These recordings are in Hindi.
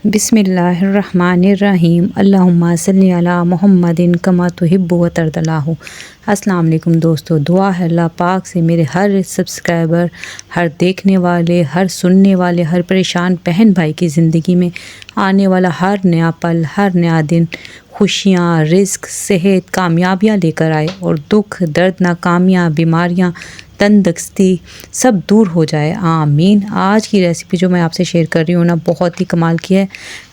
बिस्मिल्लाहिर्रहमानिर्रहीम अल्लाहुम्मा सल्ली अला मुहम्मदिन कमा तुहिब्बु व तर्दलाहु। अस्सलाम वालेकुम दोस्तों, दुआ है अल्लाह पाक से मेरे हर सब्सक्राइबर, हर देखने वाले, हर सुनने वाले, हर परेशान बहन भाई की ज़िंदगी में आने वाला हर नया पल, हर नया दिन खुशियाँ, रिज़्क, सेहत, कामयाबियाँ लेकर आए और दुख, दर्द, नाकामियाँ, बीमारियाँ, तंदुरुस्ती सब दूर हो जाए, आमीन। आज की रेसिपी जो मैं आपसे शेयर कर रही हूँ ना, बहुत ही कमाल की है।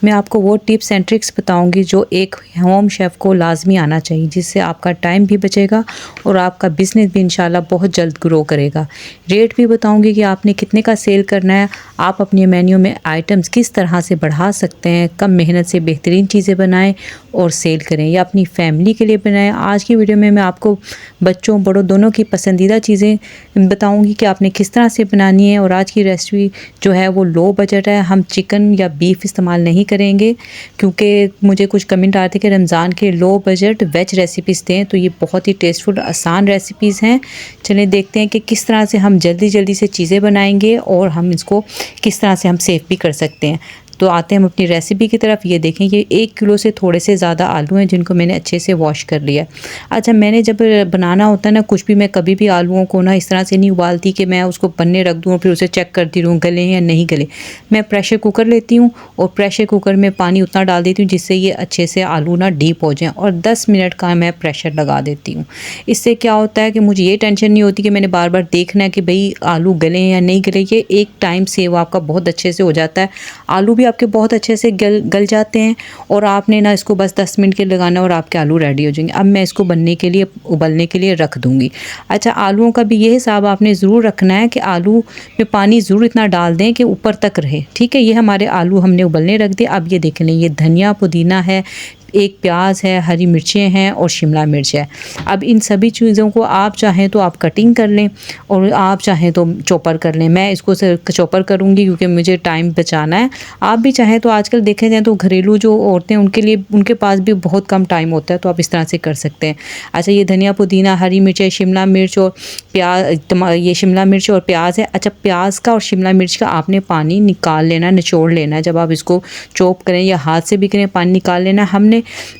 मैं आपको वो टिप्स एंड ट्रिक्स बताऊंगी जो एक होम शेफ़ को लाजमी आना चाहिए, जिससे आपका टाइम भी बचेगा और आपका बिज़नेस भी इंशाल्लाह बहुत जल्द ग्रो करेगा। रेट भी बताऊंगी कि आपने कितने का सेल करना है, आप अपने मेन्यू में आइटम्स किस तरह से बढ़ा सकते हैं, कम मेहनत से बेहतरीन चीज़ें बनाएं और सेल करें या अपनी फैमिली के लिए बनाएं। आज की वीडियो में मैं आपको बच्चों बड़ों दोनों की पसंदीदा चीज़ें बताऊंगी कि आपने किस तरह से बनानी है। और आज की रेसिपी जो है वो लो बजट है, हम चिकन या बीफ इस्तेमाल नहीं करेंगे क्योंकि मुझे कुछ कमेंट आए थे कि रमज़ान के लो बजट वेज रेसिपीज़ दें, तो ये बहुत ही टेस्टफुल आसान रेसिपीज़ हैं। चलिए देखते हैं कि किस तरह से हम जल्दी जल्दी से चीज़ें बनाएंगे और हम इसको किस तरह से हम सेव भी कर सकते हैं। तो आते हैं हम अपनी रेसिपी की तरफ। ये देखें, ये 1 किलो से थोड़े से ज़्यादा आलू हैं जिनको मैंने अच्छे से वॉश कर लिया। अच्छा, मैंने जब बनाना होता है ना कुछ भी, मैं कभी भी आलूओं को ना इस तरह से नहीं उबालती कि मैं उसको बनने रख दूँ और फिर उसे चेक करती रहूँ गले या नहीं गले। मैं प्रेशर कुकर लेती हूँ और प्रेशर कुकर में पानी उतना डाल देती हूँ जिससे ये अच्छे से आलू ना डीप हो जाएँ, और 10 मिनट का मैं प्रेशर लगा देती हूँ। इससे क्या होता है कि मुझे ये टेंशन नहीं होती कि मैंने बार बार देखना है कि भाई आलू गले या नहीं गले। ये एक टाइम सेव आपका बहुत अच्छे से हो जाता है, आलू भी आपके बहुत अच्छे से गल जाते हैं और आपने ना इसको बस 10 मिनट के लगाना और आपके आलू रेडी हो जाएंगे। अब मैं इसको बनने के लिए उबलने के लिए रख दूँगी। अच्छा, आलूओं का भी ये हिसाब आपने ज़रूर रखना है कि आलू में पानी ज़रूर इतना डाल दें कि ऊपर तक रहे, ठीक है। ये हमारे आलू हमने उबलने रख दिए। अब ये देख लें, ये धनिया पुदीना है, एक प्याज है, हरी मिर्चें हैं और शिमला मिर्च है। अब इन सभी चीज़ों को आप चाहें तो आप कटिंग कर लें और आप चाहें तो चॉपर कर लें। मैं इसको चॉपर करूँगी क्योंकि मुझे टाइम बचाना है। आप भी चाहें तो आजकल देखे जाएँ तो घरेलू जो औरतें उनके लिए उनके पास भी बहुत कम टाइम होता है, तो आप इस तरह से कर सकते हैं। अच्छा, ये धनिया पुदीना, हरी मिर्चें, शिमला मिर्च और ये शिमला मिर्च और प्याज है। अच्छा, प्याज का और शिमला मिर्च का आपने पानी निकाल लेना, निचोड़ लेना है। जब आप इसको चॉप करें या हाथ से भी करें, पानी निकाल लेना।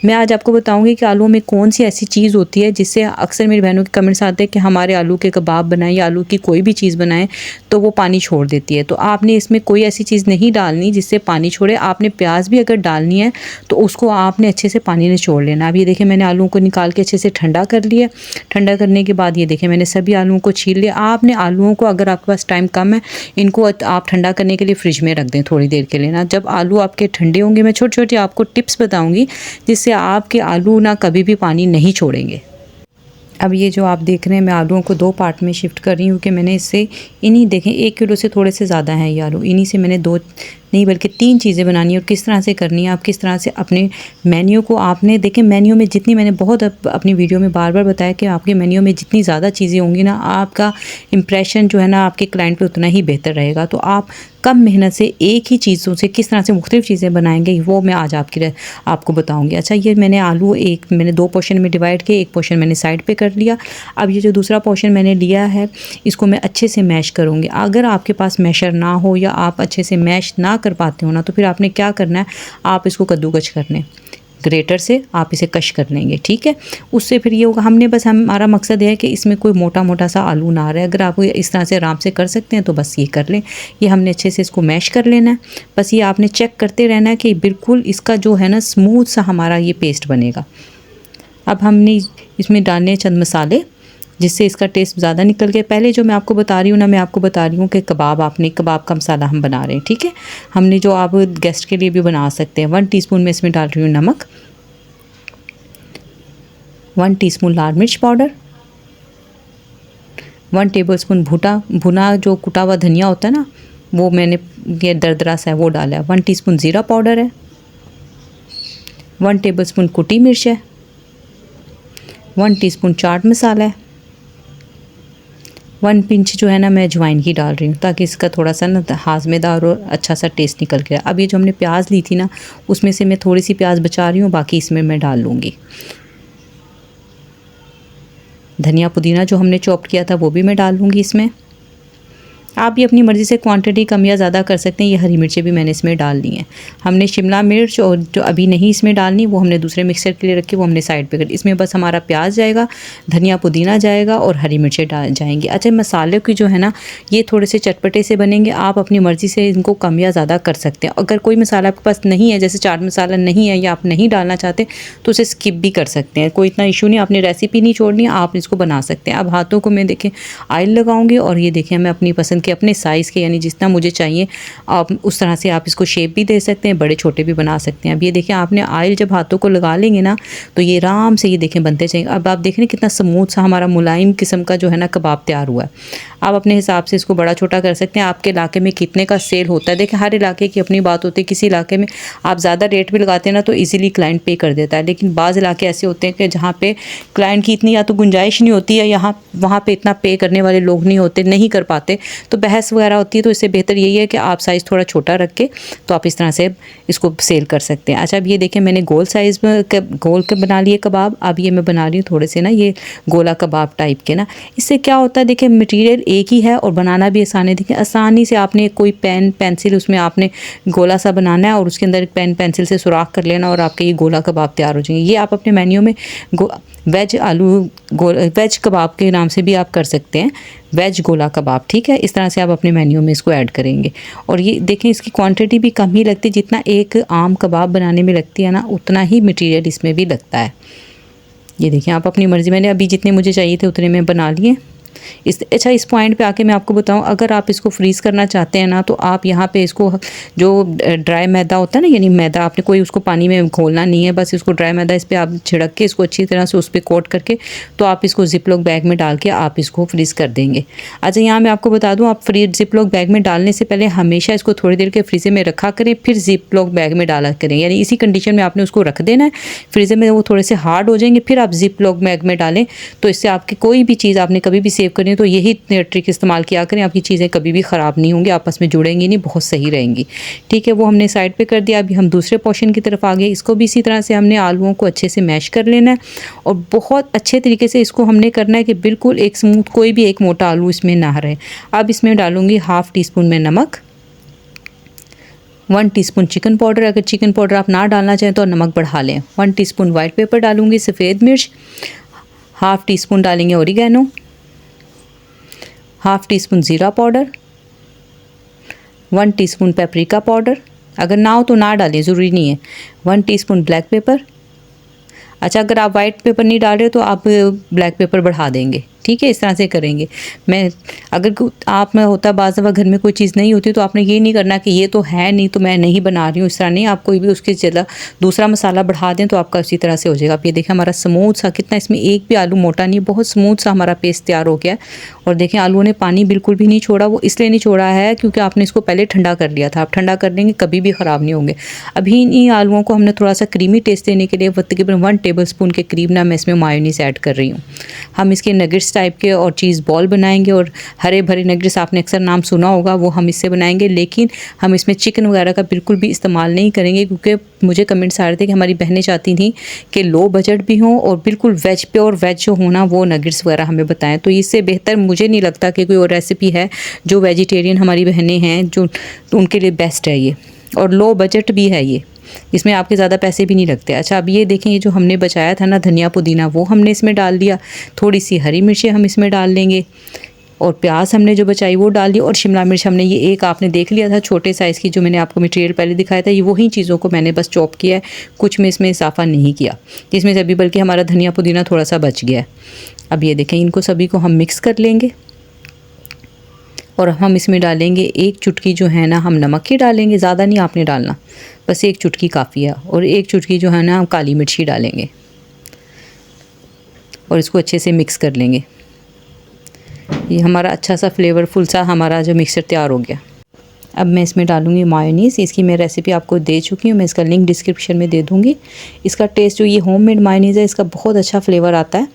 मैं आज आपको बताऊंगी कि आलू में कौन सी ऐसी चीज़ होती है जिससे अक्सर मेरी बहनों के कमेंट्स आते हैं कि हमारे आलू के कबाब बनाएं या आलू की कोई भी चीज़ बनाएं तो वो पानी छोड़ देती है। तो आपने इसमें कोई ऐसी चीज़ नहीं डालनी जिससे पानी छोड़े। आपने प्याज भी अगर डालनी है तो उसको आपने अच्छे से पानी निचोड़ लेना। अब ये देखें, मैंने आलूओं को निकाल के अच्छे से ठंडा कर लिया। ठंडा करने के बाद ये देखें, मैंने सभी आलूओं को छील लिया। आपने आलूओं को, अगर आपके पास टाइम कम है, इनको आप ठंडा करने के लिए फ्रिज में रख दें थोड़ी देर के लिए ना। जब आलू आपके ठंडे होंगे, मैं छोटी छोटी आपको टिप्स बताऊँगी जिससे आपके आलू ना कभी भी पानी नहीं छोड़ेंगे। अब ये जो आप देख रहे हैं, मैं आलूओं को 2 पार्ट में शिफ्ट कर रही हूँ कि मैंने इससे इन्हीं देखें 1 किलो से थोड़े से ज़्यादा हैं ये आलू, इन्हीं से मैंने 2 नहीं बल्कि 3 चीज़ें बनानी है। और किस तरह से करनी है, आप किस तरह से अपने मेन्यू को, आपने देखें मेन्यू में जितनी, मैंने बहुत अपनी वीडियो में बार बार बताया कि आपके मेन्यू में जितनी ज़्यादा चीज़ें होंगी ना, आपका इंप्रेशन जो है ना आपके क्लाइंट पे उतना ही बेहतर रहेगा। तो आप कम मेहनत से एक ही चीज़ों से किस तरह से मुख्तलिफ चीज़ें बनाएंगे वो मैं आज आपको बताऊंगी। अच्छा, ये मैंने आलू मैंने 2 पोर्शन में डिवाइड किए, एक पोर्शन मैंने साइड पे कर लिया। अब ये जो दूसरा पोर्शन मैंने लिया है, इसको मैं अच्छे से मैश करूँगी। अगर आपके पास मैशर ना हो या आप अच्छे से मैश ना कर पाते हो ना, तो फिर आपने क्या करना है, आप इसको कद्दूकस कर लें, ग्रेटर से आप इसे कश कर लेंगे, ठीक है। उससे फिर ये होगा, हमारा मकसद है कि इसमें कोई मोटा मोटा सा आलू ना रहे। अगर आप इस तरह से आराम से कर सकते हैं तो बस ये कर लें। ये हमने अच्छे से इसको मैश कर लेना है। बस ये आपने चेक करते रहना है कि बिल्कुल इसका जो है ना स्मूथ सा हमारा ये पेस्ट बनेगा। अब हमने इसमें डालने हैं चंद मसाले जिससे इसका टेस्ट ज़्यादा निकल गया। पहले जो मैं आपको बता रही हूँ ना, मैं आपको बता रही हूँ कि कबाब का मसाला हम बना रहे हैं, ठीक है। हमने जो आप गेस्ट के लिए भी बना सकते हैं। 1 टीस्पून में इसमें डाल रही हूँ नमक, 1 टीस्पून लाल मिर्च पाउडर, 1 टेबलस्पून भुना जो कुटा हुआ धनिया होता है ना, वो मैंने ये दरदरा सा है वो डाला है। 1 टीस्पून ज़ीरा पाउडर है, 1 टेबलस्पून कुटी मिर्च है, 1 टीस्पून चाट मसाला है, 1 पिंच जो है ना मैं अजवाइन की डाल रही हूँ ताकि इसका थोड़ा सा ना हाजमेदार और अच्छा सा टेस्ट निकल गया। अब ये जो हमने प्याज ली थी ना, उसमें से मैं थोड़ी सी प्याज बचा रही हूँ, बाकी इसमें मैं डाल लूँगी। धनिया पुदीना जो हमने चॉप किया था वो भी मैं डाल लूँगी इसमें। आप भी अपनी मर्ज़ी से क्वांटिटी कम या ज़्यादा कर सकते हैं। ये हरी मिर्चें भी मैंने इसमें डाल दी हैं। हमने शिमला मिर्च और जो अभी नहीं इसमें डालनी वो हमने दूसरे मिक्सर के लिए रखी, वो हमने साइड पे कर। इसमें बस हमारा प्याज जाएगा, धनिया पुदीना जाएगा और हरी मिर्चें डाल जाएंगी। अच्छा, मसाले की जो है ना ये थोड़े से चटपटे से बनेंगे, आप अपनी मर्ज़ी से इनको कम या ज़्यादा कर सकते हैं। अगर कोई मसाला आपके पास नहीं है, जैसे चाट मसाला नहीं है या आप नहीं डालना चाहते तो उसे स्किप भी कर सकते हैं, कोई इतना इशू नहीं। आपने रेसिपी नहीं छोड़नी है, आप इसको बना सकते हैं। अब हाथों को मैं देखें ऑयल लगाऊंगी और ये देखें मैं अपनी पसंद के अपने साइज़ के यानी जितना मुझे चाहिए आप उस तरह से आप इसको शेप भी दे सकते हैं, बड़े छोटे भी बना सकते हैं। अब ये देखें आपने ऑयल जब हाथों को लगा लेंगे ना तो ये आराम से ये देखें बनते जाएंगे। अब आप देख रहे हैं कितना स्मूथ सा हमारा मुलायम किस्म का जो है ना कबाब तैयार हुआ है। आप अपने हिसाब से इसको बड़ा छोटा कर सकते हैं। आपके इलाके में कितने का सेल होता है, देखिए हर इलाके की अपनी बात होती है। किसी इलाके में आप ज़्यादा रेट भी लगाते हैं ना तो इजीली क्लाइंट पे कर देता है, लेकिन बाज़ इलाके ऐसे होते हैं कि जहाँ पे क्लाइंट की इतनी या तो गुंजाइश नहीं होती है, यहाँ वहाँ पे इतना पे करने वाले लोग नहीं होते, नहीं कर पाते, तो बहस वगैरह होती है। तो इससे बेहतर यही है कि आप साइज़ थोड़ा छोटा रख के तो आप इस तरह से इसको सेल कर सकते हैं। अच्छा, अब ये देखें मैंने गोल साइज़ में गोल के बना लिए कबाब। अब ये मैं बना रही हूँ थोड़े से ना ये गोला कबाब टाइप के ना। इससे क्या होता है, देखिए मटेरियल एक ही है और बनाना भी आसान है। देखिए आसानी से आपने कोई पेन पेंसिल उसमें आपने गोला सा बनाना है और उसके अंदर पेन पेंसिल से सुराख कर लेना और आपके ये गोला कबाब तैयार हो जाएंगे। ये आप अपने मेन्यू में वेज कबाब के नाम से भी आप कर सकते हैं, वेज गोला कबाब, ठीक है। इस तरह से आप अपने मेन्यू में इसको ऐड करेंगे। और ये देखें इसकी क्वांटिटी भी कम ही लगती है, जितना एक आम कबाब बनाने में लगती है ना उतना ही मटेरियल इसमें भी लगता है। ये देखें आप अपनी मर्ज़ी, मैंने अभी जितने मुझे चाहिए थे उतने मैं बना लिए। अच्छा, इस पॉइंट पे आके मैं आपको बताऊं, अगर आप इसको फ्रीज़ करना चाहते हैं ना तो आप यहाँ पे इसको जो ड्राई मैदा होता है ना, यानी मैदा आपने कोई उसको पानी में घोलना नहीं है, बस इसको ड्राई मैदा इस पर आप छिड़क के इसको अच्छी तरह से उस पर कोट करके तो आप इसको जिप लॉक बैग में डाल के आप इसको फ्रीज़ कर देंगे। अच्छा, यहाँ मैं आपको बता दूँ, आप जिप लॉक बैग में डालने से पहले हमेशा इसको थोड़ी देर के फ्रीज़र में रखा करें, फिर जिप लॉक बैग में डाला करें, यानी इसी कंडीशन में आपने उसको रख देना है फ्रीज़र में। वो थोड़े से हार्ड हो जाएंगे, फिर आप जिप लॉक बैग में डालें तो इससे आपकी कोई भी चीज़ आपने कभी भी सेव करनी है तो यही ट्रिक इस्तेमाल किया करें, आपकी चीज़ें कभी भी ख़राब नहीं होंगी, आपस में जुड़ेंगी नहीं, बहुत सही रहेंगी, ठीक है। वो हमने साइड पे कर दिया। अभी हम दूसरे पोर्शन की तरफ आ गए। इसको भी इसी तरह से हमने आलूओं को अच्छे से मैश कर लेना है और बहुत अच्छे तरीके से इसको हमने करना है कि बिल्कुल एक स्मूथ, कोई भी एक मोटा आलू इसमें ना रहे। अब इसमें डालूंगी हाफ़ टी स्पून में नमक, 1 टीस्पून चिकन पाउडर, अगर चिकन पाउडर आप ना डालना चाहें तो नमक बढ़ा लें। 1 टीस्पून वाइट पेपर डालूंगी, सफ़ेद मिर्च, हाफ़ टी स्पून डालेंगे ओरिगैनो, हाफ़ टी स्पून ज़ीरा पाउडर, 1 टीस्पून पेपरिका पाउडर, अगर ना हो तो ना डालें, ज़रूरी नहीं है, 1 टीस्पून ब्लैक पेपर। अच्छा, अगर आप वाइट पेपर नहीं डाल रहे तो आप ब्लैक पेपर बढ़ा देंगे, ठीक है। इस तरह से करेंगे। मैं अगर आप में होता बाज़ दफ़ा घर में कोई चीज़ नहीं होती तो आपने ये नहीं करना कि ये तो है नहीं तो मैं नहीं बना रही हूँ, इस तरह नहीं। आप कोई भी उसके जगह दूसरा मसाला बढ़ा दें तो आपका उसी तरह से हो जाएगा। आप ये देखें हमारा स्मूथ सा, कितना इसमें एक भी आलू मोटा नहीं, बहुत स्मूथ सा हमारा पेस्ट तैयार हो गया है। और देखें आलूओं ने पानी बिल्कुल भी नहीं छोड़ा, वो इसलिए नहीं छोड़ा है क्योंकि आपने इसको पहले ठंडा कर लिया था। आप ठंडा कर लेंगे कभी भी ख़राब नहीं होंगे। अभी इन आलूओं को हमने थोड़ा सा क्रीमी टेस्ट देने के लिए तकरीबन 1 टेबल स्पून के करीब ना मैं इसमें मायोनीज़ ऐड कर रही हूँ। हम इसके नगेट्स टाइप के और चीज़ बॉल बनाएंगे और हरे भरे नगेट्स आपने अक्सर नाम सुना होगा, वो हम इससे बनाएंगे। लेकिन हम इसमें चिकन वगैरह का बिल्कुल भी इस्तेमाल नहीं करेंगे क्योंकि मुझे कमेंट्स आ रहे थे कि हमारी बहनें चाहती थी कि लो बजट भी हो और बिल्कुल वेज प्योर वेज जो होना वो नगेट्स वगैरह हमें बताएं। तो इससे बेहतर मुझे नहीं लगता कि कोई और रेसिपी है जो वेजिटेरियन हमारी बहनें हैं जो तो उनके लिए बेस्ट है ये, और लो बजट भी है ये, इसमें आपके ज़्यादा पैसे भी नहीं लगते। अच्छा, अब ये देखें ये जो हमने बचाया था ना धनिया पुदीना वो हमने इसमें डाल दिया, थोड़ी सी हरी मिर्चें हम इसमें डाल लेंगे और प्याज हमने जो बचाई वो डाल दी, और शिमला मिर्च हमने ये एक आपने देख लिया था छोटे साइज़ की जो मैंने आपको मटेरियल पहले दिखाया था, ये वही चीज़ों को मैंने बस चॉप किया है, कुछ में इसमें इजाफा नहीं किया इसमें से अभी, बल्कि हमारा धनिया पुदीना थोड़ा सा बच गया है। अब ये देखें इनको सभी को हम मिक्स कर लेंगे और हम इसमें डालेंगे 1 चुटकी जो है ना हम नमक की डालेंगे, ज़्यादा नहीं आपने डालना, बस 1 चुटकी काफ़ी है, और 1 चुटकी जो है ना हम काली मिर्च ही डालेंगे और इसको अच्छे से मिक्स कर लेंगे। ये हमारा अच्छा सा फ्लेवरफुल सा हमारा जो मिक्सचर तैयार हो गया। अब मैं इसमें डालूँगी मायोनीज़, इसकी मैं रेसिपी आपको दे चुकी हूँ, मैं इसका लिंक डिस्क्रिप्शन में दे दूँगी। इसका टेस्ट जो ये होममेड मायोनीज़ है इसका बहुत अच्छा फ्लेवर आता है।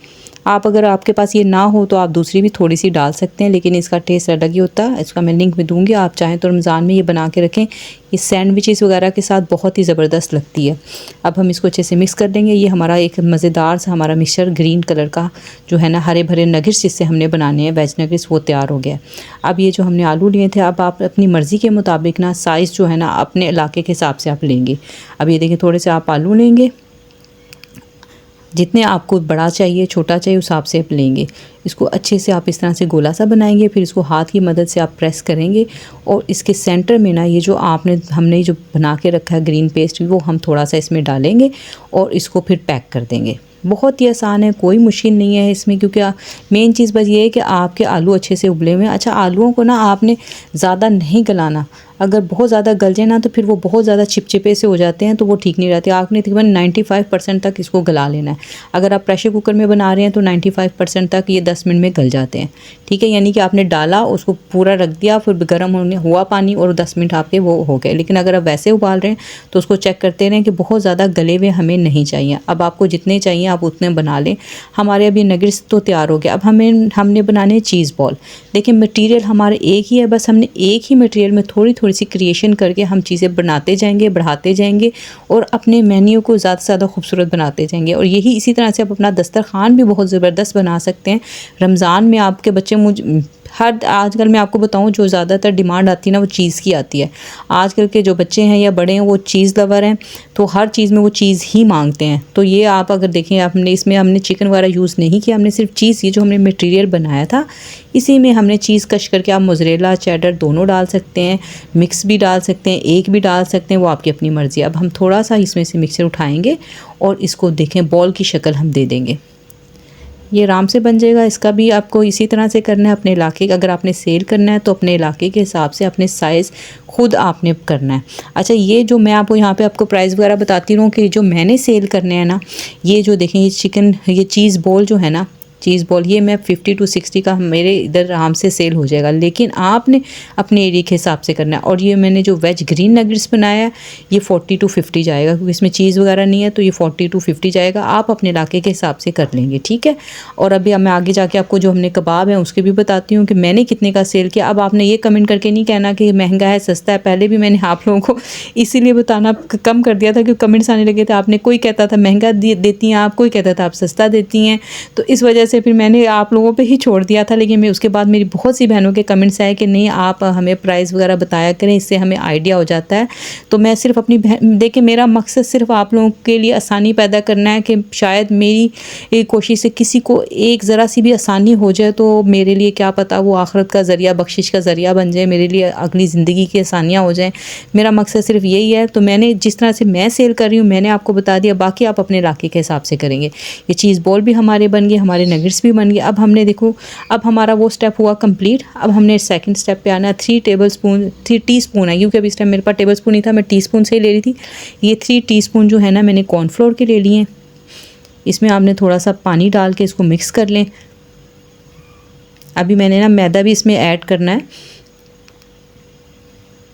आप अगर आपके पास ये ना हो तो आप दूसरी भी थोड़ी सी डाल सकते हैं, लेकिन इसका टेस्ट अलग ही होता है। इसका मैं लिंक में दूंगी, आप चाहें तो रमज़ान में ये बना के रखें। ये सैंडविचेस वगैरह के साथ बहुत ही ज़बरदस्त लगती है। अब हम इसको अच्छे से मिक्स कर देंगे। ये हमारा एक मज़ेदार सा हमारा मिक्सचर ग्रीन कलर का जो है ना, हरे भरे नगेट्स जिससे हमने बनाने हैं वेज नगेट्स, वो तैयार हो गया। अब ये जो हमने आलू लिए थे, अब आप अपनी मर्ज़ी के मुताबिक ना साइज़ जो है ना अपने इलाके के हिसाब से आप लेंगे। अब ये देखिए थोड़े से आप आलू लेंगे, जितने आपको बड़ा चाहिए छोटा चाहिए उस हिसाब से आप लेंगे। इसको अच्छे से आप इस तरह से गोला सा बनाएंगे, फिर इसको हाथ की मदद से आप प्रेस करेंगे और इसके सेंटर में ना ये जो हमने जो बना के रखा है ग्रीन पेस्ट, वो हम थोड़ा सा इसमें डालेंगे और इसको फिर पैक कर देंगे। बहुत ही आसान है, कोई मुश्किल नहीं है इसमें, क्योंकि मेन चीज़ बस ये है कि आपके आलू अच्छे से उबले हुए हैं। अच्छा, आलूओं को ना आपने ज़्यादा नहीं गलाना, अगर बहुत ज़्यादा गल जाए ना तो फिर वो बहुत ज़्यादा चिपचिपे से हो जाते हैं, तो वो ठीक नहीं रहते। आपने तकरीबन 95% तक इसको गला लेना है। अगर आप प्रेशर कुकर में बना रहे हैं तो 95% तक ये 10 मिनट में गल जाते हैं, ठीक है। यानी कि आपने डाला, उसको पूरा रख दिया, फिर गर्म होने हुआ पानी और 10 मिनट आपके वो हो गए। लेकिन अगर आप वैसे उबाल रहे हैं तो उसको चेक करते रहें कि बहुत ज़्यादा गले हुए हमें नहीं चाहिए। अब आपको जितने चाहिए आप उतने बना लें। हमारे अभी नगेट्स तो तैयार हो गया। अब हमने बनाने चीज़ बॉल। देखिए मटेरियल हमारे एक ही है, बस हमने एक ही मटेरियल में थोड़ी थोड़ी सी क्रिएशन करके हम चीज़ें बनाते जाएंगे, बढ़ाते जाएंगे और अपने मेन्यू को ज़्यादा से ज़्यादा खूबसूरत बनाते जाएंगे। और यही इसी तरह से आप अपना दस्तरखान भी बहुत ज़बरदस्त बना सकते हैं। रमज़ान में आपके बच्चे आजकल मैं आपको बताऊं, जो ज़्यादातर डिमांड आती है ना वो चीज़ की आती है। आजकल के जो बच्चे हैं या बड़े हैं वो चीज़ लवर हैं, तो हर चीज़ में वो चीज़ ही मांगते हैं। तो ये आप अगर देखें, हमने चिकन वगैरह यूज़ नहीं किया, हमने सिर्फ चीज़, ये जो हमने मटेरियल बनाया था इसी में हमने चीज़ कश करके, आप मोज़रेला चेडर दोनों डाल सकते हैं, मिक्स भी डाल सकते हैं, एक भी डाल सकते हैं, वो आपकी अपनी मर्ज़ी। अब हम थोड़ा सा इसमें से मिक्सर उठाएँगे और इसको देखें बॉल की शक्ल हम दे देंगे। ये आराम से बन जाएगा। इसका भी आपको इसी तरह से करना है अपने इलाके का। अगर आपने सेल करना है तो अपने इलाके के हिसाब से अपने साइज़ खुद आपने करना है। अच्छा, ये जो मैं आपको यहाँ पे आपको प्राइस वगैरह बताती रहूँ कि जो मैंने सेल करने हैं ना, ये जो देखें ये चीज़ बॉल जो है ना, चीज़ बॉल, ये मैं 50 to 60 का मेरे इधर आराम से सेल हो जाएगा। लेकिन आपने अपने एरिया के हिसाब से करना है। और ये मैंने जो वेज ग्रीन नगेट्स बनाया है ये 40 to 50 जाएगा, क्योंकि इसमें चीज़ वगैरह नहीं है, तो ये 40 to 50 जाएगा। आप अपने इलाके के हिसाब से कर लेंगे, ठीक है। और अभी मैं आगे जाके आपको जो हमने कबाब है उसके भी बताती हूँ कि मैंने कितने का सेल किया। अब आपने ये कमेंट करके नहीं कहना कि महंगा है सस्ता है। पहले भी मैंने आप लोगों को इसीलिए बताना कम कर दिया था कि कमेंट्स आने लगे थे। आपने कोई कहता था महंगा देती हैं आप, कोई कहता था आप सस्ता देती हैं, तो इस वजह से फिर मैंने आप लोगों पे ही छोड़ दिया था। लेकिन मैं उसके बाद मेरी बहुत सी बहनों के कमेंट्स आए कि नहीं आप हमें प्राइस वगैरह बताया करें, इससे हमें आइडिया हो जाता है। तो मैं सिर्फ अपनी देखिए, मेरा मकसद सिर्फ आप लोगों के लिए आसानी पैदा करना है कि शायद मेरी कोशिश से किसी को एक ज़रा सी भी आसानी हो जाए, तो मेरे लिए क्या पता वो आखिरत का ज़रिया, बख्शिश का ज़रिया बन जाए, मेरे लिए अगली ज़िंदगी की आसानियाँ हो जाएँ। मेरा मकसद सिर्फ यही है। तो मैंने जिस तरह से मैं सेल कर रही हूँ मैंने आपको बता दिया, बाकी आप अपने इलाके के हिसाब से करेंगे। ये चीज़ बॉल भी हमारे बन गए, हमारे नगेट्स भी बन गए। अब हमने देखो, अब हमारा वो स्टेप हुआ कंप्लीट। अब हमने सेकंड स्टेप पे आना है। 3 टीस्पून है, क्योंकि अभी इस टाइम मेरे पास टेबल स्पून नहीं था, मैं टीस्पून से ही ले रही थी। ये 3 टीस्पून जो है ना मैंने कॉर्नफ्लोर के ले लिए हैं। इसमें आपने थोड़ा सा पानी डाल के इसको मिक्स कर लें। अभी मैंने ना मैदा भी इसमें ऐड करना है।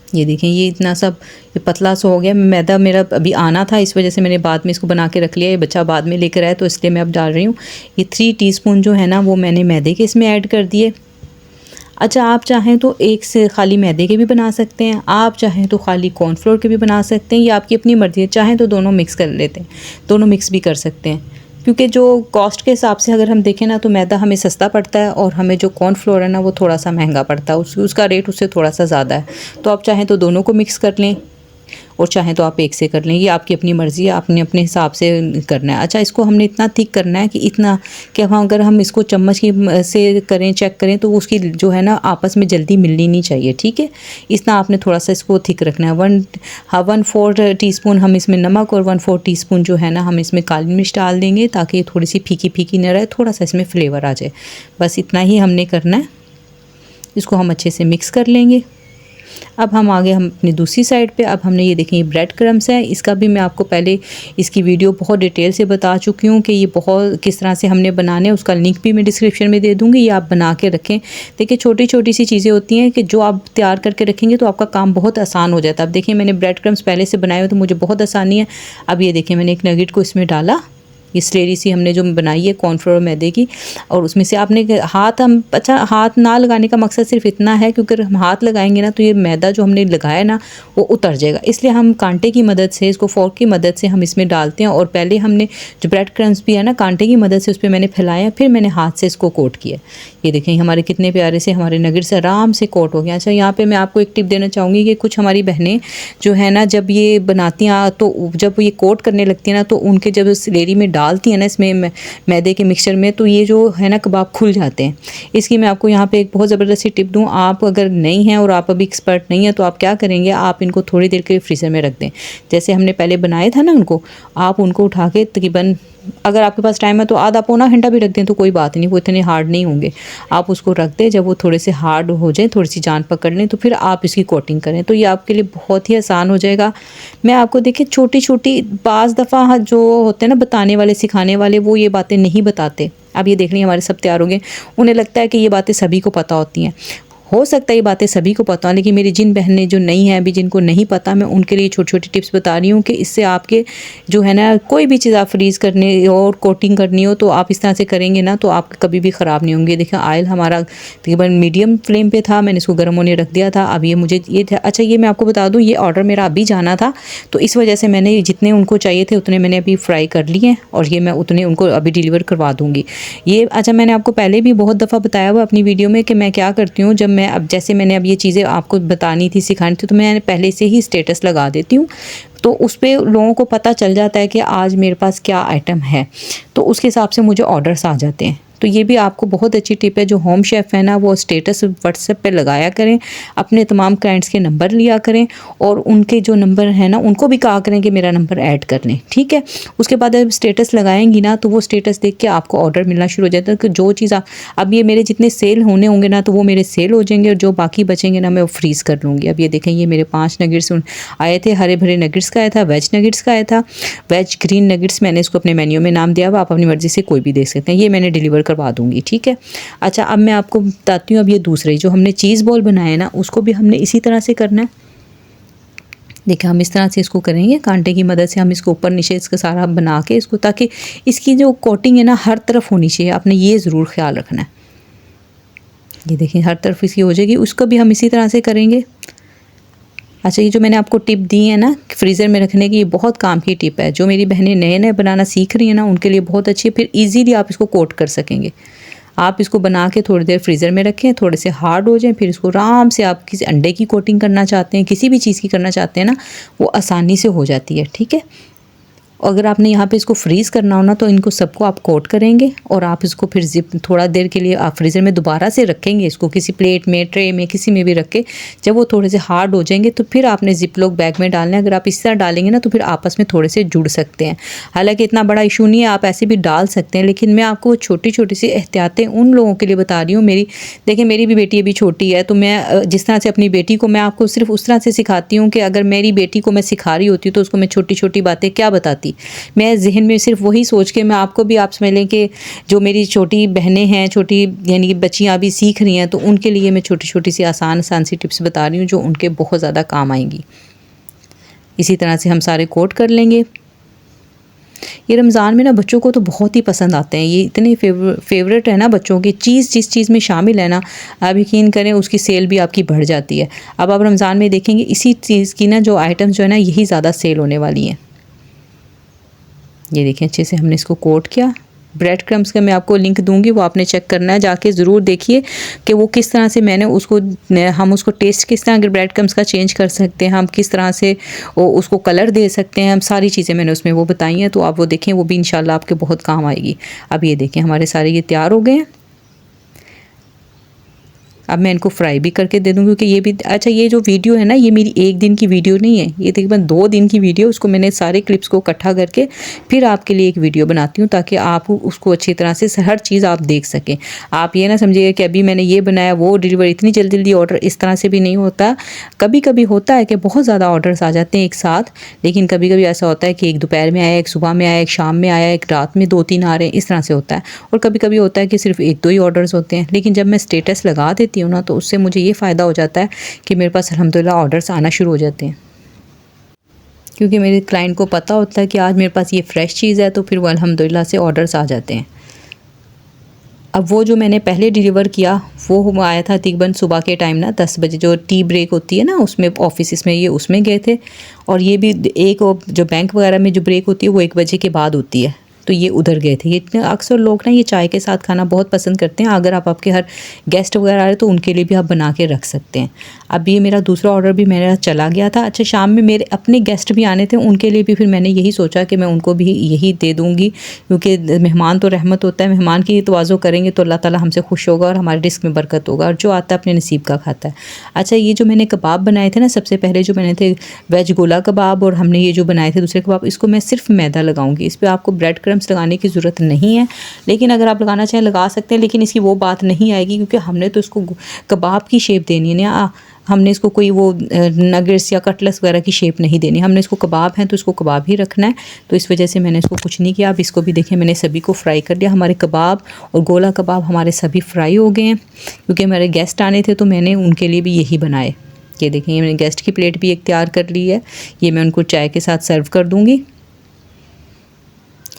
ये देखें, ये इतना सब ये पतला सा हो गया। मैदा मेरा अभी आना था, इस वजह से मैंने बाद में इसको बना के रख लिया। ये बच्चा बाद में लेकर आया तो इसलिए मैं अब डाल रही हूँ। ये 3 टीस्पून जो है ना वो मैंने मैदे के इसमें ऐड कर दिए। अच्छा, आप चाहें तो एक से खाली मैदे के भी बना सकते हैं, आप चाहें तो खाली कॉर्नफ्लोर के भी बना सकते हैं, ये आपकी अपनी मर्ज़ी है। चाहें तो दोनों मिक्स कर लेते हैं, दोनों मिक्स भी कर सकते हैं। क्योंकि जो कॉस्ट के हिसाब से अगर हम देखें ना तो मैदा हमें सस्ता पड़ता है और हमें जो कॉर्नफ्लोर है ना वो थोड़ा सा महंगा पड़ता है, उसका रेट उससे थोड़ा सा ज़्यादा है। तो आप चाहें तो दोनों को मिक्स कर लें और चाहें तो आप एक से कर लें, ये आपकी अपनी मर्ज़ी है, आपने अपने हिसाब से करना है। अच्छा, इसको हमने इतना थिक करना है कि इतना कि अगर हम इसको चम्मच की से करें, चेक करें, तो उसकी जो है ना आपस में जल्दी मिलनी नहीं चाहिए, ठीक है। इतना आपने थोड़ा सा इसको थिक रखना है। 1/4 टीस्पून हम इसमें नमक और 1/4 टीस्पून जो है ना हम इसमें काली मिर्च डाल देंगे, ताकि थोड़ी सी फीकी फीकी न रहे, थोड़ा सा इसमें फ्लेवर आ जाए। बस इतना ही हमने करना है। इसको हम अच्छे से मिक्स कर लेंगे। अब हम आगे हम अपनी दूसरी साइड पे, अब हमने ये देखें ये ब्रेड क्रम्स है। इसका भी मैं आपको पहले इसकी वीडियो बहुत डिटेल से बता चुकी हूँ कि ये बहुत किस तरह से हमने बनाने, उसका लिंक भी मैं डिस्क्रिप्शन में दे दूँगी। ये आप बना के रखें। देखिए, छोटी छोटी सी चीज़ें होती हैं कि जो आप तैयार करके रखेंगे तो आपका काम बहुत आसान हो जाता है। अब देखिए, मैंने ब्रेड क्रम्स पहले से बनाए हुए तो मुझे बहुत आसानी है। अब ये देखिए, मैंने एक नगेट को इसमें डाला, ये स्लेरी सी हमने जो बनाई है कॉर्नफ्लोर मैदे की, और उसमें से आपने हाथ हम अच्छा हाथ ना लगाने का मकसद सिर्फ इतना है क्योंकि अगर हम हाथ लगाएंगे ना तो ये मैदा जो हमने लगाया ना वो उतर जाएगा, इसलिए हम कांटे की मदद से, इसको फोर्क की मदद से हम इसमें डालते हैं। और पहले हमने जो ब्रेड क्रम्स भी है ना कांटे की मदद से उस पर मैंने फैलाया, फिर मैंने हाथ से इसको कोट किया। ये देखें हमारे कितने प्यारे से हमारे नगेट्स आराम से कोट हो गया। अच्छा यहाँ पे मैं आपको एक टिप देना चाहूँगी कि कुछ हमारी बहनें जो है ना जब ये बनाती हैं तो जब ये कोट करने लगती हैं ना तो उनके जब स्लेरी में डालती हैं ना इसमें मैदे के मिक्सचर में तो ये जो है ना कबाब खुल जाते हैं। इसकी मैं आपको यहाँ पे एक बहुत ज़बरदस्त सी टिप दूँ, आप अगर नहीं हैं और आप अभी एक्सपर्ट नहीं हैं तो आप क्या करेंगे, आप इनको थोड़ी देर के लिए फ्रीज़र में रख दें। जैसे हमने पहले बनाए था ना उनको, आप उनको उठा के तकरीबन अगर आपके पास टाइम है तो आधा पौना घंटा भी रख दें तो कोई बात नहीं, वो इतने हार्ड नहीं होंगे। आप उसको रख दें, जब वो थोड़े से हार्ड हो जाए, थोड़ी सी जान पकड़ लें तो फिर आप इसकी कोटिंग करें, तो ये आपके लिए बहुत ही आसान हो जाएगा। मैं आपको देखिए छोटी छोटी बाज़ दफ़ा जो होते हैं ना बताने वाले सिखाने वाले वो ये बातें नहीं बताते। अब ये देख लीजिए हमारे सब तैयार हो गए, उन्हें लगता है कि ये बातें सभी को पता होती हैं। हो सकता है ये बातें सभी को पता हो, लेकिन मेरी जिन बहनें जो नहीं हैं अभी जिनको नहीं पता, मैं उनके लिए छोटी छोटी टिप्स बता रही हूँ कि इससे आपके जो है ना कोई भी चीज़ आप फ्रीज़ करनी और कोटिंग करनी हो तो आप इस तरह से करेंगे ना तो आप कभी भी ख़राब नहीं होंगे। देखिए ऑयल हमारा तकरीबन मीडियम फ्लेम पे था, मैंने इसको गर्म होने रख दिया था। अब ये मुझे ये अच्छा ये मैं आपको बता दूँ, ये ऑर्डर मेरा अभी जाना था तो इस वजह से मैंने जितने उनको चाहिए थे उतने मैंने अभी फ्राई कर लिए हैं और ये मैं उतने उनको अभी डिलीवर करवा दूँगी। ये अच्छा मैंने आपको पहले भी बहुत दफ़ा बताया हुआ अपनी वीडियो में कि मैं क्या करती हूँ, जब मैं अब जैसे मैंने अब ये चीज़ें आपको बतानी थी सिखानी थी तो मैं पहले से ही स्टेटस लगा देती हूँ, तो उस पर लोगों को पता चल जाता है कि आज मेरे पास क्या आइटम है, तो उसके हिसाब से मुझे ऑर्डर्स आ जाते हैं। तो ये भी आपको बहुत अच्छी टिप है, जो होम शेफ़ है ना वो स्टेटस व्हाट्सएप पे लगाया करें, अपने तमाम क्लाइंट्स के नंबर लिया करें और उनके जो नंबर है ना उनको भी कहा करें कि मेरा नंबर ऐड कर लें, ठीक है। उसके बाद जब स्टेटस लगाएंगी ना तो वो स्टेटस देख के आपको ऑर्डर मिलना शुरू हो जाता है कि जो चीज़ अब ये मेरे जितने सेल होने होंगे ना तो वो मेरे सेल हो जाएंगे और जो बाकी बचेंगे ना मैं वो फ्रीज़ कर लूँगी। अब ये देखें ये मेरे 5 नगेट्स आए थे, हरे भरे नगेट्स का आया था, वेज नगेट्स का आया था, वेज ग्रीन नगेट्स मैंने इसको अपने मेन्यू में नाम दिया हुआ, आप अपनी मर्ज़ी से कोई भी देख सकते हैं। ये मैंने डिलीवर करवा दूँगी, ठीक है। अच्छा अब मैं आपको बताती हूँ, अब ये दूसरे जो हमने चीज़ बॉल बनाए ना उसको भी हमने इसी तरह से करना है। देखिए हम इस तरह से इसको करेंगे, कांटे की मदद से हम इसको ऊपर नीचे इसका सारा बना के इसको, ताकि इसकी जो कोटिंग है ना हर तरफ होनी चाहिए, आपने ये ज़रूर ख्याल रखना है। ये देखिए हर तरफ इसकी हो जाएगी, उसको भी हम इसी तरह से करेंगे। अच्छा ये जो मैंने आपको टिप दी है ना फ्रीज़र में रखने की, ये बहुत काम की टिप है। जो मेरी बहनें नए नए बनाना सीख रही हैं ना उनके लिए बहुत अच्छी है, फिर ईजीली आप इसको कोट कर सकेंगे। आप इसको बना के थोड़ी देर फ्रीज़र में रखें, थोड़े से हार्ड हो जाएं, फिर इसको आराम से आप किसी अंडे की कोटिंग करना चाहते हैं, किसी भी चीज़ की करना चाहते हैं ना वो आसानी से हो जाती है, ठीक है। अगर आपने यहाँ पे इसको फ्रीज़ करना हो ना तो इनको सबको आप कोट करेंगे और आप इसको फिर जिप थोड़ा देर के लिए आप फ्रीज़र में दोबारा से रखेंगे, इसको किसी प्लेट में ट्रे में किसी में भी रख के, जब वो थोड़े से हार्ड हो जाएंगे तो फिर आपने जिप लॉक बैग में डालना है। अगर आप इस तरह डालेंगे ना तो फिर आपस में थोड़े से जुड़ सकते हैं, हालांकि इतना बड़ा इशू नहीं है, आप ऐसे भी डाल सकते हैं, लेकिन मैं आपको छोटी छोटी सी एहतियातें उन लोगों के लिए बता रही हूँ। देखिए मेरी भी बेटी अभी छोटी है, तो मैं जिस तरह से अपनी बेटी को मैं आपको सिर्फ उस तरह से सिखाती हूँ कि अगर मेरी बेटी को मैं सिखा रही होती तो उसको मैं छोटी छोटी बातें क्या बताती, मैं जहन में सिर्फ वही सोच के मैं आपको भी आप समझ लें कि जो मेरी छोटी बहनें हैं, छोटी यानी कि बच्चियाँ अभी सीख रही हैं, तो उनके लिए मैं छोटी छोटी सी आसान सी टिप्स बता रही हूँ जो उनके बहुत ज़्यादा काम आएंगी। इसी तरह से हम सारे कोट कर लेंगे। ये रमज़ान में ना बच्चों को तो बहुत ही पसंद आते हैं, ये इतने फेवरेट है ना बच्चों की, चीज़ जिस चीज़ में शामिल है ना आप यकीन करें उसकी सेल भी आपकी बढ़ जाती है। अब आप रमज़ान में देखेंगे इसी चीज़ की ना जो आइटम्स जो है ना यही ज़्यादा सेल होने वाली हैं। ये देखें अच्छे से हमने इसको कोट किया। ब्रेड क्रम्स का मैं आपको लिंक दूंगी, वो आपने चेक करना है, जाके ज़रूर देखिए कि वो किस तरह से मैंने उसको हम उसको टेस्ट किस तरह अगर ब्रेड क्रम्स का चेंज कर सकते हैं, हम किस तरह से उसको कलर दे सकते हैं, हम सारी चीज़ें मैंने उसमें वो बताई हैं, तो आप वो देखें, वो भी इंशाल्लाह आपके बहुत काम आएगी। अब ये देखें हमारे सारे ये तैयार हो गए हैं। अब मैं इनको फ्राई भी करके दे दूँगी क्योंकि ये भी अच्छा ये जो वीडियो है ना ये मेरी एक दिन की वीडियो नहीं है, ये तकरीबन 2 दिन की वीडियो, उसको मैंने सारे क्लिप्स को इकट्ठा करके फिर आपके लिए एक वीडियो बनाती हूँ ताकि आप उसको अच्छी तरह से हर चीज़ आप देख सकें। आप ये ना समझिएगा कि अभी मैंने ये बनाया वो डिलीवर, इतनी जल्दी जल्दी ऑर्डर इस तरह से भी नहीं होता। कभी कभी होता है कि बहुत ज़्यादा ऑर्डर्स आ जाते हैं एक साथ, लेकिन कभी कभी ऐसा होता है कि एक दोपहर में आया, एक सुबह में आया, एक शाम में आया, एक रात में 2-3 आ रहे हैं, इस तरह से होता है। और कभी कभी होता है कि सिर्फ 1-2 ही ऑर्डर्स होते हैं, लेकिन जब मैं स्टेटस लगा देती हूँ ना तो उससे मुझे ये फ़ायदा हो जाता है कि मेरे पास अल्हम्दुलिल्लाह ऑर्डर्स आना शुरू हो जाते हैं। क्योंकि मेरे क्लाइंट को पता होता है कि आज मेरे पास ये फ़्रेश चीज़ है, तो फिर वो अल्हम्दुलिल्लाह से ऑर्डर्स आ जाते हैं। अब वो जो मैंने पहले डिलीवर किया वो आया था तकरीबन सुबह के टाइम ना 10 बजे, जो टी ब्रेक होती है ना उसमें ऑफिस में, ये उसमें गए थे। और ये भी एक जो बैंक वगैरह में जो ब्रेक होती है वो 1 बजे के बाद होती है, तो ये उधर गए थे। ये इतने अक्सर लोग ना ये चाय के साथ खाना बहुत पसंद करते हैं। अगर आप आपके हर गेस्ट वगैरह आ रहे तो उनके लिए भी आप बना के रख सकते हैं। अब ये मेरा दूसरा ऑर्डर भी मेरा चला गया था। अच्छा, शाम में मेरे अपने गेस्ट भी आने थे, उनके लिए भी फिर मैंने यही सोचा कि मैं उनको भी यही दे दूँगी, क्योंकि मेहमान तो रहमत होता है, मेहमान की तवाज़ो करेंगे तो अल्लाह ताला हमसे खुश होगा और हमारे रिस्क में बरकत होगा, और जो आता है अपने नसीब का खाता है। अच्छा, ये जो मैंने कबाब बनाए थे ना, सबसे पहले जो मैंने थे वेज गोला कबाब, और हमने ये जो बनाए थे दूसरे कबाब, इसको मैं सिर्फ मैदा लगाऊंगी। इस पर आपको ब्रेड क्रम्स लगाने की ज़रूरत नहीं है, लेकिन अगर आप लगाना चाहें लगा सकते हैं, लेकिन इसकी वो बात नहीं आएगी क्योंकि हमने तो इसको कबाब की शेप देनी है ना। हमने इसको कोई वो नगेट्स या कटलेट्स वगैरह की शेप नहीं देनी, हमने इसको कबाब है तो इसको कबाब ही रखना है। तो इस वजह से मैंने इसको कुछ नहीं किया। अब इसको भी देखें, मैंने सभी को फ्राई कर लिया। हमारे कबाब और गोला कबाब हमारे सभी फ्राई हो गए हैं, क्योंकि हमारे गेस्ट आने थे तो मैंने उनके लिए भी यही बनाए। ये देखें, ये मैंने गेस्ट की प्लेट भी एक तैयार कर ली है, ये मैं उनको चाय के साथ सर्व कर दूँगी।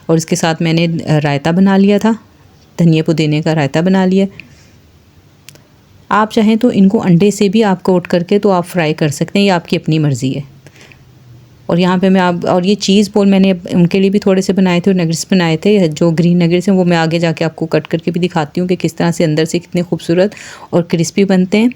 और इसके साथ मैंने रायता बना लिया था, धनिया पुदीने का रायता बना लिया। आप चाहें तो इनको अंडे से भी आप कोट करके तो आप फ्राई कर सकते हैं, ये आपकी अपनी मर्ज़ी है। और यहाँ पे मैं और ये चीज़ बॉल मैंने उनके लिए भी थोड़े से बनाए थे, और नगेट्स बनाए थे, जो ग्रीन नगेट्स हैं वो मैं आगे जाके आपको कट करके भी दिखाती हूँ कि किस तरह से अंदर से कितने खूबसूरत और क्रिस्पी बनते हैं।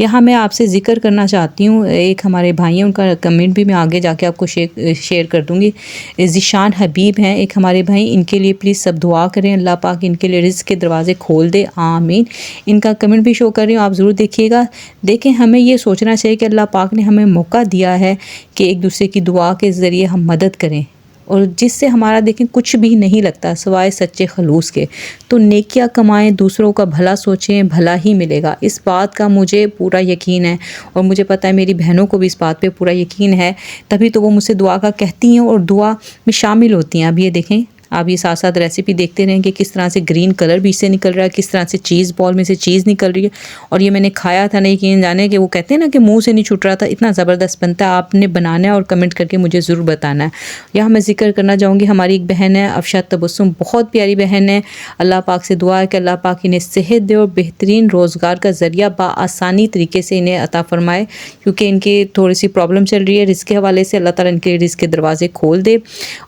यहाँ मैं आपसे ज़िक्र करना चाहती हूँ, एक हमारे भाई हैं, उनका कमेंट भी मैं आगे जाके आपको शेयर कर दूँगी। ज़िशान हबीब हैं एक हमारे भाई, इनके लिए प्लीज़ सब दुआ करें, अल्लाह पाक इनके लिए रिज़्क़ के दरवाज़े खोल दे, आमीन। इनका कमेंट भी शो कर रही हूँ, आप ज़रूर देखिएगा। देखें, हमें ये सोचना चाहिए कि अल्लाह पाक ने हमें मौका दिया है कि एक दूसरे की दुआ के ज़रिए हम मदद करें, और जिससे हमारा देखें कुछ भी नहीं लगता सिवाय सच्चे खलूस के। तो नेकियां कमाएं, दूसरों का भला सोचें, भला ही मिलेगा। इस बात का मुझे पूरा यकीन है, और मुझे पता है मेरी बहनों को भी इस बात पे पूरा यकीन है, तभी तो वो मुझसे दुआ का कहती हैं और दुआ में शामिल होती हैं। अब ये देखें, आप ये साथ साथ रेसिपी देखते रहें कि किस तरह से ग्रीन कलर भी इससे निकल रहा है, किस तरह से चीज़ बॉल में से चीज़ निकल रही है। और ये मैंने खाया था, नहीं कि जाने कि वो कहते हैं ना कि मुंह से नहीं छूट रहा था, इतना ज़बरदस्त बनता है। आपने बनाना है और कमेंट करके मुझे ज़रूर बताना है। यहाँ मैं जिक्र करना चाहूँगी, हमारी एक बहन है अफशाद तबस्सुम, बहुत प्यारी बहन है। अल्लाह पाक से दुआ है कि अल्लाह पाक इन्हें सेहत दे और बेहतरीन रोज़गार का ज़रिया बआसानी तरीके से इन्हें अता फ़रमाए, क्योंकि इनकी थोड़ी सी प्रॉब्लम चल रही है रिज़्क़ के हवाले से। अल्लाह ताला इनके रिज़्क़ के दरवाज़े खोल दे।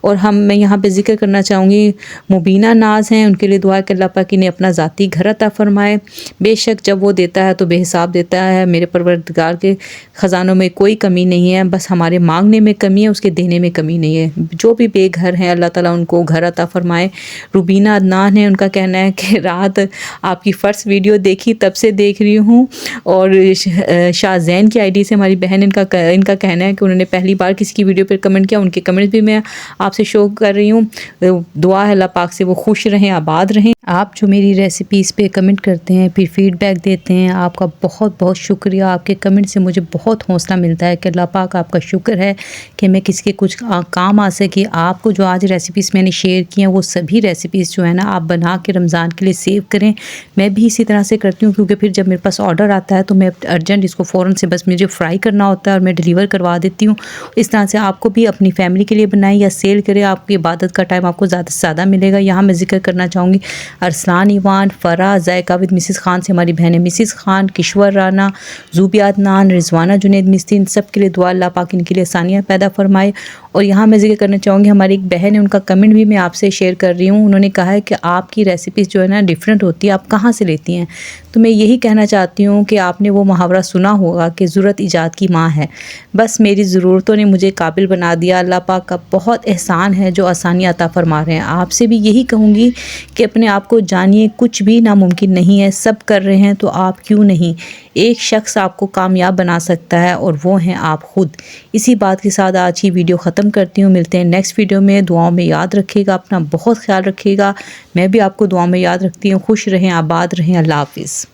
और मैं यहाँ पर जिक्र करना चाहूँगी मुबीना नाज हैं, उनके लिए दुआ कि अल्लाह पाक इन्हें अपना ज़ाती घर अता फ़रमाए। बेशक जब वो देता है तो बेहिसाब देता है, मेरे परवरदिगार के ख़जानों में कोई कमी नहीं है, बस हमारे मांगने में कमी है, उसके देने में कमी नहीं है। जो भी बेघर हैं अल्लाह ताला उनको घर अता फ़रमाए। रुबीना अदनान है, उनका कहना है कि रात आपकी फ़र्स्ट वीडियो देखी तब से देख रही हूँ। और शाहजैन की आईडी से हमारी बहन, इनका कहना है कि उन्होंने पहली बार किसी की वीडियो पर कमेंट किया, उनके कमेंट्स भी मैं आपसे शो कर रही हूँ। दुआ है अल्लाह पाक से वो खुश रहें, आबाद रहें। आप जो मेरी रेसिपीज़ पे कमेंट करते हैं, फिर फीडबैक देते हैं, आपका बहुत बहुत शुक्रिया। आपके कमेंट से मुझे बहुत हौसला मिलता है कि अल्लाह पाक आपका शुक्र है कि मैं किसी के कुछ काम आ सकी। आपको जो आज रेसिपीज़ मैंने शेयर की हैं वो सभी रेसिपीज़ जो है ना आप बना के रमज़ान के लिए सेव करें। मैं भी इसी तरह से करती हूँ, क्योंकि फिर जब मेरे पास ऑर्डर आता है तो मैं अर्जेंट इसको फ़ौरन से बस मुझे फ्राई करना होता है और मैं डिलीवर करवा देती हूँ। इस तरह से आपको भी अपनी फैमिली के लिए बनाएं या सेल करें, आपकी इबादत का टाइम आपको ज़्यादा से ज़्यादा मिलेगा। यहाँ मैं जिक्र करना चाहूँगी अरसलान ईवान, फ़रा, ज़ायका विद मिसिस खान से हमारी बहनें मिसिस खान, किश्वर राना, ज़ूबिया अदनान, रिजवाना जुनैद मिस्ती, इन सब के लिए दुआ अल्लाह पाक इनके लिए आसानियाँ पैदा फरमाए। और यहाँ मैं जिक्र करना चाहूँगी हमारी एक बहन है, उनका कमेंट भी मैं आपसे शेयर कर रही हूँ। उन्होंने कहा है कि आपकी रेसिपीज़ जो है ना डिफरेंट होती है, आप कहाँ से लेती हैं? तो मैं यही कहना चाहती हूँ कि आपने वो मुहावरा सुना होगा कि ज़रूरत ईजाद की माँ है। बस मेरी ज़रूरतों ने मुझे काबिल बना दिया। अल्लाह पाक का बहुत एहसान है जो आसानियाँ अता फरमा रहे हैं। आपसे भी यही कहूँगी कि अपने आप को जानिए, कुछ भी नामुमकिन नहीं है, सब कर रहे हैं तो आप क्यों नहीं। एक शख्स आपको कामयाब बना सकता है और वो हैं आप ख़ुद। इसी बात के साथ आज की वीडियो ख़त्म करती हूँ। मिलते हैं नेक्स्ट वीडियो में। दुआओं में याद रखिएगा, अपना बहुत ख्याल रखिएगा। मैं भी आपको दुआ में याद रखती हूँ। खुश रहें, आबाद रहें। अल्लाह हाफ़िज़।